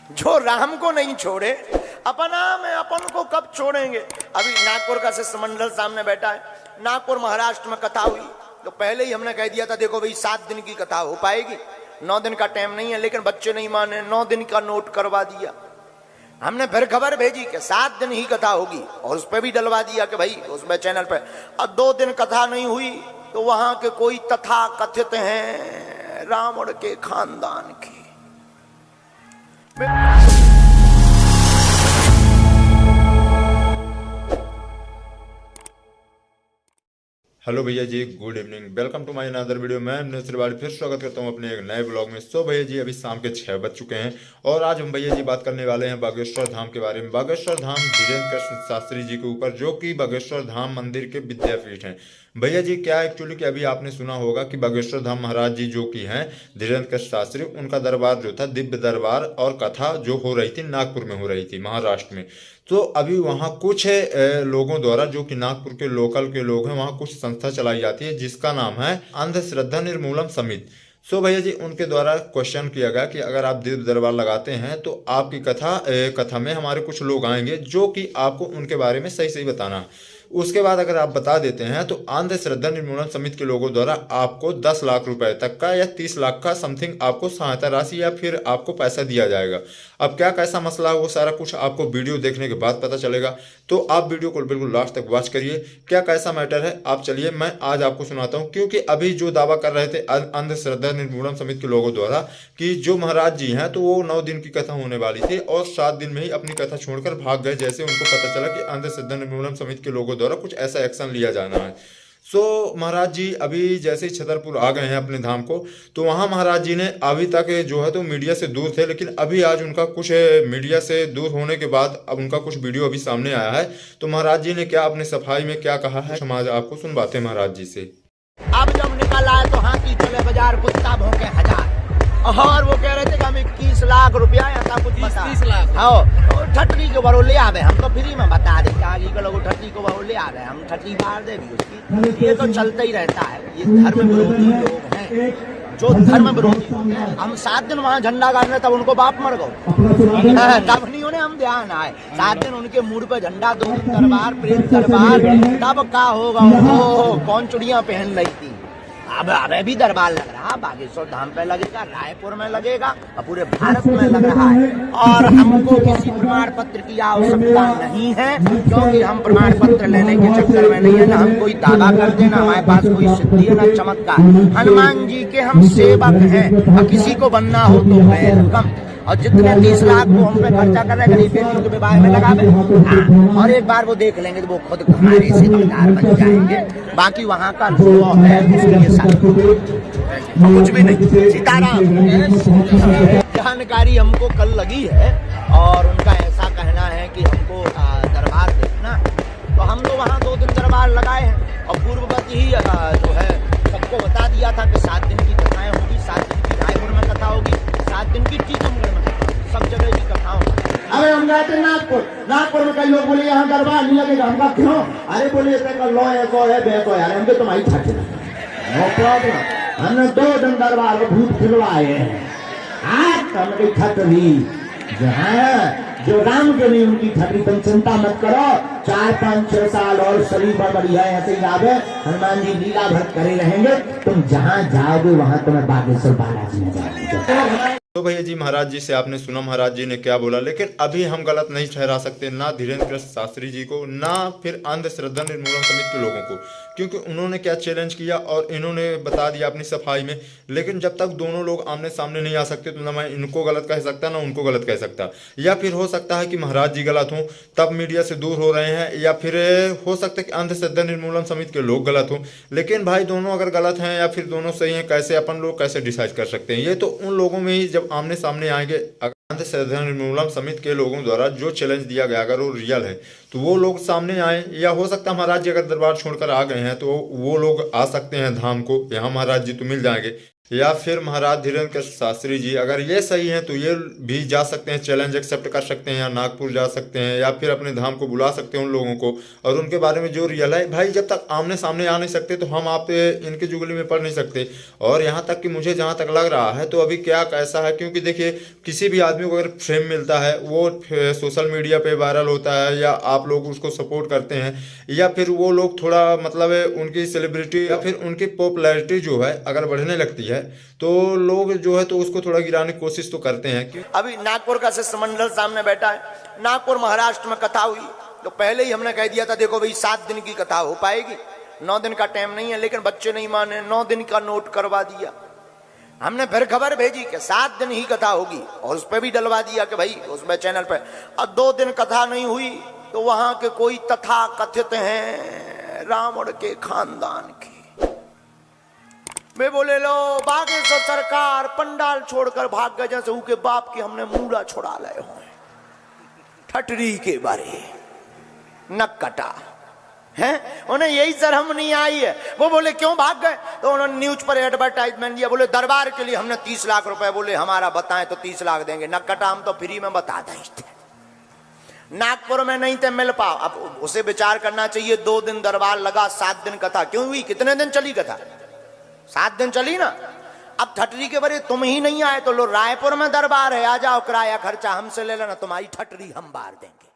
जो राम को नहीं छोड़े अपना में अपन को कब छोड़ेंगे। अभी नागपुर का शिष्टमंडल सामने बैठा है, नागपुर महाराष्ट्र में कथा हुई तो पहले ही हमने कह दिया था देखो भाई 7 दिन की कथा हो पाएगी, 9 दिन का टाइम नहीं है, लेकिन बच्चे नहीं माने, 9 दिन का नोट करवा दिया। हमने फिर खबर भेजी कि 7 दिन ही कथा होगी और उस पर भी डलवा दिया कि भाई उसमें चैनल पे। अब 2 दिन कथा नहीं हुई तो वहां के कोई तथा कथित हैं रावण के खानदान की। हेलो भैया जी, good evening, welcome to my another video. मैं अमरीश त्रिवाड़ी फिर स्वागत करता हूं अपने एक नए ब्लॉग में। सो भैया जी, अभी शाम के 6 बज चुके हैं और आज हम भैया जी बात करने वाले हैं बागेश्वर धाम के बारे में। बागेश्वर धाम धीरेन्द्र कृष्ण शास्त्री जी के ऊपर, जो कि बागेश्वर धाम मंदिर के विद्यापीठ हैं। भैया जी क्या एक्चुअली कि अभी आपने सुना होगा कि बागेश्वर धाम महाराज जी जो कि हैं धीरेन्द्र कृष्ण शास्त्री, उनका दरबार जो था दिव्य दरबार और कथा जो हो रही थी नागपुर में हो रही थी, महाराष्ट्र में। तो अभी वहाँ कुछ लोगों द्वारा, जो कि नागपुर के लोकल के लोग हैं, वहाँ कुछ संस्था चलाई जाती है जिसका नाम है अंधश्रद्धा निर्मूलन समिति। सो भैया जी उनके द्वारा क्वेश्चन किया गया कि अगर आप दिव्य दरबार लगाते हैं तो आपकी कथा में हमारे कुछ लोग आएंगे जो कि आपको उनके बारे में सही सही बताना है। उसके बाद अगर आप बता देते हैं तो अंधश्रद्धा निर्मूलन समिति के लोगों द्वारा आपको 10 लाख रुपए तक का या 30 लाख का समथिंग आपको सहायता राशि या फिर आपको पैसा दिया जाएगा। अब क्या कैसा मसला है वो सारा कुछ आपको वीडियो देखने के बाद पता चलेगा, तो आप वीडियो को बिल्कुल लास्ट तक वॉच करिए। क्या कैसा मैटर है आप चलिए मैं आज आपको सुनाता हूँ। क्योंकि अभी जो दावा कर रहे थे अंधश्रद्धा निर्मूलन समिति के लोगों द्वारा कि जो महाराज जी हैं तो वो 9 दिन की कथा होने वाली थी और 7 दिन में ही अपनी कथा छोड़कर भाग गए, जैसे उनको पता चला कि अंधश्रद्धा निर्मूलन समिति के लोगों द्वारा कुछ ऐसा एक्शन लिया जाना है। सो महाराज जी अभी जैसे ही छतरपुर आ गए हैं अपने धाम को, तो वहाँ महाराज जी ने अभी तक जो है तो मीडिया से दूर थे, लेकिन अभी आज उनका कुछ मीडिया से दूर होने के बाद अब उनका कुछ वीडियो अभी सामने आया है। तो महाराज जी ने क्या अपने सफाई में क्या कहा है समाज आपको सुनवाते हैं महाराज जी से। अब जब निकल आए तो हाथी चले बाजार, कुत्ता भौंके 1000 और वो कह रहे थे कि हम 21 लाख रुपया ऐसा कुछ 30 लाख हाँ ठटरी के बरो ले आ गए। हम तो फ्री में बता दें आगे के लोग ठटरी को बरो ले आ गए, हम ठटरी मार दे भी उसकी। ये तो चलता ही रहता है, ये धर्म विरोधी लोग हैं जो धर्म विरोधी। हम 7 दिन वहाँ झंडा गाड़ने तब उनको बाप मर गए, तब नहीं उन्हें हम ध्यान आए। 7 दिन उनके मूड पे झंडा, 2 दिन दरबार, प्रेत दरबार, तब का होगा कौन चुड़ियां पहन रही थी। अब अबे भी दरबार लग रहा, बागेश्वर धाम पे लगेगा, रायपुर में लगेगा और पूरे भारत में लग रहा है। और हमको किसी प्रमाण पत्र की आवश्यकता नहीं है, क्योंकि हम प्रमाण पत्र लेने के चक्कर में नहीं है, ना हम कोई दावा कर देना हमारे पास कोई सिद्धि है ना चमत्कार। हनुमान जी के हम सेवक हैं और किसी को बनना हो तो वेलकम। और जितने 30 लाख को हम पे खर्चा कर रहे हैं गरीब बेटियों के विवाह में लगा हाँ, और एक बार वो देख लेंगे तो वो खुद हमारे सेवादार बन जाएंगे। बाकी वहाँ का जो है उसके लिए कुछ भी नहीं। सीताराम जानकारी हमको कल लगी है और उनका ऐसा कहना है कि हमको दरबार देखना, तो हम तो वहाँ 2 दिन दरबार लगाए हैं और पूर्ववत ही जो है सबको बता दिया था कि 7 दिन की कथाएं होगी, 7 दिन की रायपुर में कथा होगी, 7 दिन की टीकमगढ़ में कथा होगी, सब जगह की कथा होगी। अरे हम गए थे नागपुर में कई लोग बोले यहाँ दरबार नहीं लगेगा। हमका क्यों? अरे बोले लो है सो है बेसो यार, हमको तुम्हारी छाती नो प्रॉब्लम। हमने 2 दिन दरबार में भूत खिलवाए हैं। आज हमने छतरी जो राम के नहीं उनकी छतरी, तुम चिंता मत करो, 4, 5, 6 साल और शरीर बढ़िया ऐसे ही याद है। हनुमान जी लीला भर करे रहेंगे, तुम जहाँ जाओगे वहाँ तुम्हें बागेश्वर बालाजी नजर। तो भैया जी महाराज जी से आपने सुना महाराज जी ने क्या बोला, लेकिन अभी हम गलत नहीं ठहरा सकते ना धीरेन्द्र कृष्ण शास्त्री जी को, ना फिर अंधश्रद्धा निर्मूलन समिति के लोगों को, क्योंकि उन्होंने क्या चैलेंज किया और इन्होंने बता दिया अपनी सफाई में। लेकिन जब तक दोनों लोग आमने सामने नहीं आ सकते तो ना मैं इनको गलत कह सकता ना उनको गलत कह सकता। या फिर हो सकता है कि महाराज जी गलत हों तब मीडिया से दूर हो रहे हैं, या फिर हो सकता है कि अंधश्रद्धा निर्मूलन समिति के लोग गलत हों। लेकिन भाई दोनों अगर गलत हैं या फिर दोनों सही हैं, कैसे अपन लोग कैसे डिसाइड कर सकते हैं? ये तो उन लोगों में ही जब आमने सामने आएंगे। अंधश्रद्धा निर्मूलन समिति के लोगों द्वारा जो चैलेंज दिया गया अगर वो रियल है तो वो लोग सामने आए, या हो सकता है महाराज जी अगर दरबार छोड़कर आ गए हैं तो वो लोग आ सकते हैं धाम को, यहाँ महाराज जी तो मिल जाएंगे। या फिर महाराज धीरेन्द्र शास्त्री जी, अगर ये सही हैं तो ये भी जा सकते हैं, चैलेंज एक्सेप्ट कर सकते हैं, या नागपुर जा सकते हैं, या फिर अपने धाम को बुला सकते हैं उन लोगों को, और उनके बारे में जो रियल है भाई, जब तक आमने सामने आ नहीं सकते तो हम आप इनकी जुगली में पड़ नहीं सकते। और यहाँ तक कि मुझे जहाँ तक लग रहा है तो अभी क्या कैसा है, क्योंकि देखिए किसी भी आदमी को अगर फेम मिलता है वो सोशल मीडिया पे वायरल होता है, या आप लोग उसको सपोर्ट करते हैं, या फिर वो लोग थोड़ा मतलब उनकी सेलिब्रिटी या फिर उनकी पॉपुलैरिटी जो है अगर बढ़ने लगती है तो लोग जो है तो उसको थोड़ा गिराने की कोशिश तो करते हैं। अभी नागपुर का शिष्टमंडल सामने बैठा है, नागपुर महाराष्ट्र में कथा हुई तो पहले ही हमने कह दिया था देखो भाई 7 दिन की कथा हो पाएगी, 9 दिन का टाइम नहीं है, लेकिन बच्चे नहीं माने, 9 दिन का नोट करवा दिया। हमने फिर खबर भेजी कि 7 दिन ही कथा होगी, और उस पर भी डलवा दिया कि भाई उसमें चैनल पे, अब 2 दिन कथा नहीं हुई तो वहां के कोई तथा कथित हैं रावण के खानदान के वे बोले लो बागेश्वर सरकार पंडाल छोड़कर भाग गए जैसे उनके बाप के हमने मूड़ा छोड़ा लाए हो। ठटरी के बारे नक कटा है, उन्हें यही शर्म नहीं आई है। वो बोले क्यों भाग गए, तो उन्होंने न्यूज पर एडवर्टाइजमेंट दिया, बोले दरबार के लिए हमने 30 लाख रुपए, बोले हमारा बताएं तो 30 लाख देंगे। नक कटा, हम तो फ्री में बता दें थे, नागपुर में नहीं थे मिल पाओ। अब उसे विचार करना चाहिए, 2 दिन दरबार लगा, 7 दिन कथा क्यों हुई, कितने दिन चली कथा, 7 दिन चली ना। अब ठटरी के बारे तुम ही नहीं आए तो लो रायपुर में दरबार है, आ जाओ, किराया खर्चा हमसे ले लेना, तुम्हारी ठटरी हम बार देंगे।